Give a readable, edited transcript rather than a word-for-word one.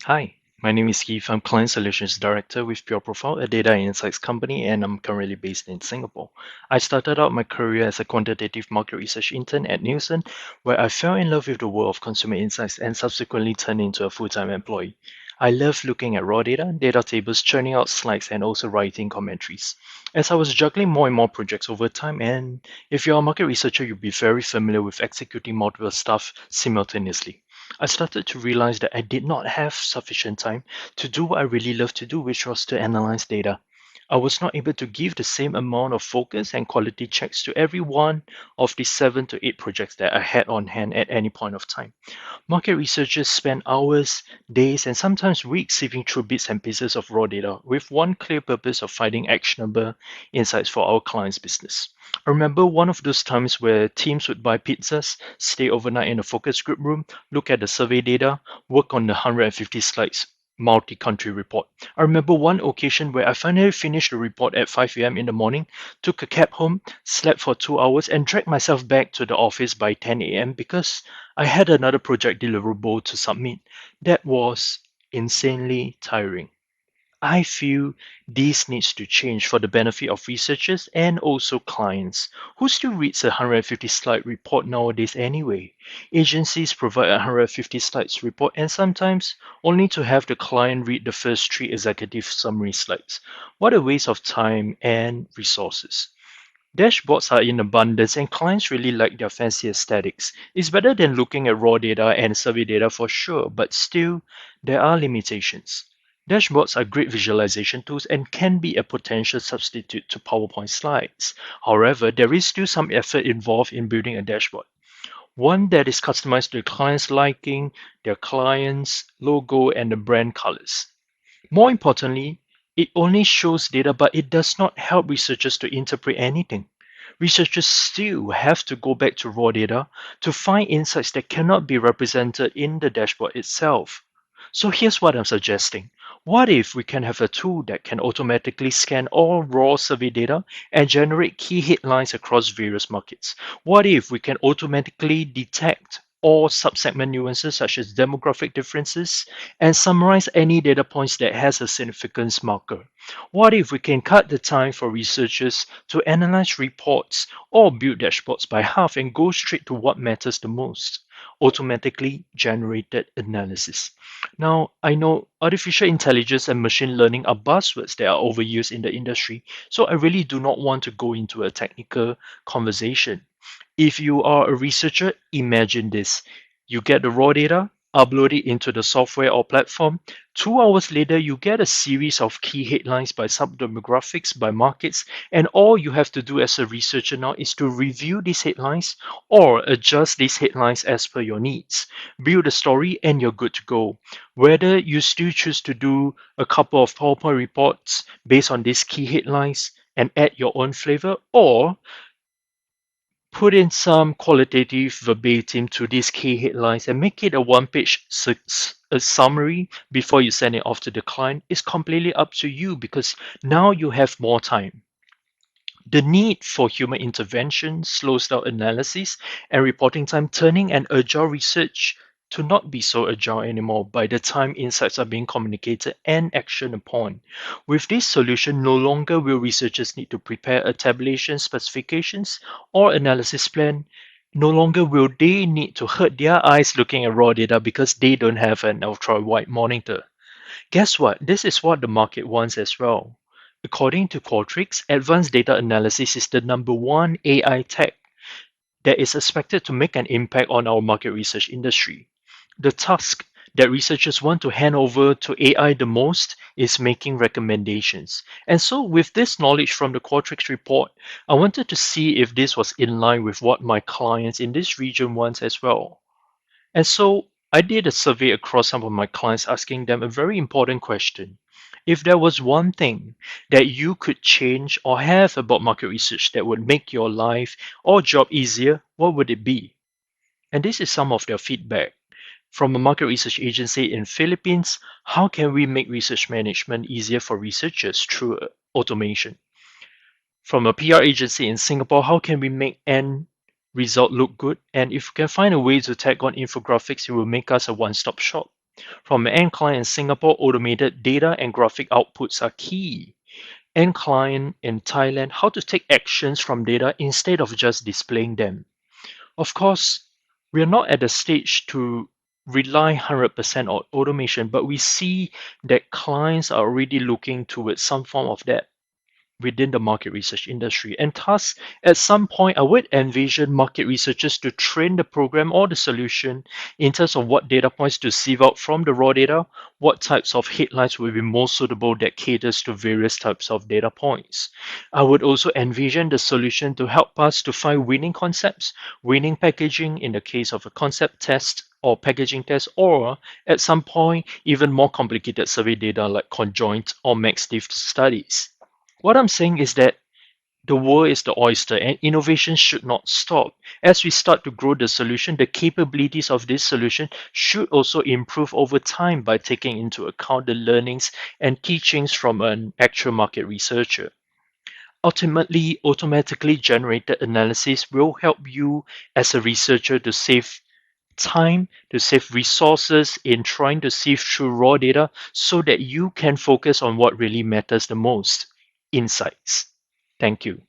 Hi, my name is Keith. I'm Client Solutions Director with Pureprofile, a data and insights company, and I'm currently based in Singapore. I started out my career as a quantitative market research intern at Nielsen, where I fell in love with the world of consumer insights and subsequently turned into a full-time employee. I love looking at raw data tables, churning out slides, and also writing commentaries. As I was juggling more and more projects over time, and if you're a market researcher, you'll be very familiar with executing multiple stuff simultaneously. I started to realize that I did not have sufficient time to do what I really love to do, which was to analyze data. I was not able to give the same amount of focus and quality checks to every one of the 7 to 8 projects that I had on hand at any point of time. Market researchers spend hours, days, and sometimes weeks sieving through bits and pieces of raw data with one clear purpose of finding actionable insights for our client's business. I remember one of those times where teams would buy pizzas, stay overnight in a focus group room, look at the survey data, work on the 150 slides multi-country report. I remember one occasion where I finally finished the report at 5 a.m. in the morning, took a cab home, slept for 2 hours, and dragged myself back to the office by 10 a.m. because I had another project deliverable to submit. That was insanely tiring. I feel this needs to change for the benefit of researchers and also clients. Who still reads a 150 slide report nowadays anyway? Agencies provide a 150 slides report and sometimes only to have the client read the first three executive summary slides. What a waste of time and resources. Dashboards are in abundance and clients really like their fancy aesthetics. It's better than looking at raw data and survey data for sure, but still, there are limitations. Dashboards are great visualization tools and can be a potential substitute to PowerPoint slides. However, there is still some effort involved in building a dashboard. One that is customized to the client's liking, their client's logo, and the brand colors. More importantly, it only shows data, but it does not help researchers to interpret anything. Researchers still have to go back to raw data to find insights that cannot be represented in the dashboard itself. So here's what I'm suggesting. What if we can have a tool that can automatically scan all raw survey data and generate key headlines across various markets? What if we can automatically detect all subsegment nuances such as demographic differences and summarize any data points that has a significance marker? What if we can cut the time for researchers to analyze reports or build dashboards by half and go straight to what matters the most? Automatically generated analysis. Now, I know artificial intelligence and machine learning are buzzwords that are overused in the industry, so I really do not want to go into a technical conversation. If you are a researcher, imagine this. You get the raw data, upload it into the software or platform. 2 hours later, you get a series of key headlines by subdemographics, by markets, and all you have to do as a researcher now is to review these headlines or adjust these headlines as per your needs. Build a story and you're good to go. Whether you still choose to do a couple of PowerPoint reports based on these key headlines and add your own flavor, or put in some qualitative verbatim to these key headlines and make it a one-page a summary before you send it off to the client is completely up to you because now you have more time. The need for human intervention slows down analysis and reporting time, turning an agile research to not be so agile anymore by the time insights are being communicated and actioned upon. With this solution, no longer will researchers need to prepare a tabulation specifications or analysis plan. No longer will they need to hurt their eyes looking at raw data because they don't have an ultra-wide monitor. Guess what? This is what the market wants as well. According to Qualtrics, advanced data analysis is the number one AI tech that is expected to make an impact on our market research industry. The task that researchers want to hand over to AI the most is making recommendations. And so, with this knowledge from the Qualtrics report, I wanted to see if this was in line with what my clients in this region want as well. And so I did a survey across some of my clients asking them a very important question. If there was one thing that you could change or have about market research that would make your life or job easier, what would it be? And this is some of their feedback. From a market research agency in Philippines, how can we make research management easier for researchers through automation? From a PR agency in Singapore, how can we make end result look good? And if we can find a way to tag on infographics, it will make us a one-stop shop. From an end client in Singapore, automated data and graphic outputs are key. End client in Thailand, how to take actions from data instead of just displaying them. Of course, we are not at the stage to rely 100% on automation, but we see that clients are already looking towards some form of that within the market research industry. And thus, at some point, I would envision market researchers to train the program or the solution in terms of what data points to sieve out from the raw data, what types of headlines will be most suitable that caters to various types of data points. I would also envision the solution to help us to find winning concepts, winning packaging in the case of a concept test or packaging test, or at some point, even more complicated survey data like conjoint or mixed diff studies. What I'm saying is that the world is the oyster and innovation should not stop. As we start to grow the solution, the capabilities of this solution should also improve over time by taking into account the learnings and teachings from an actual market researcher. Ultimately, automatically generated analysis will help you as a researcher to save time, to save resources in trying to sift through raw data so that you can focus on what really matters the most: insights. Thank you.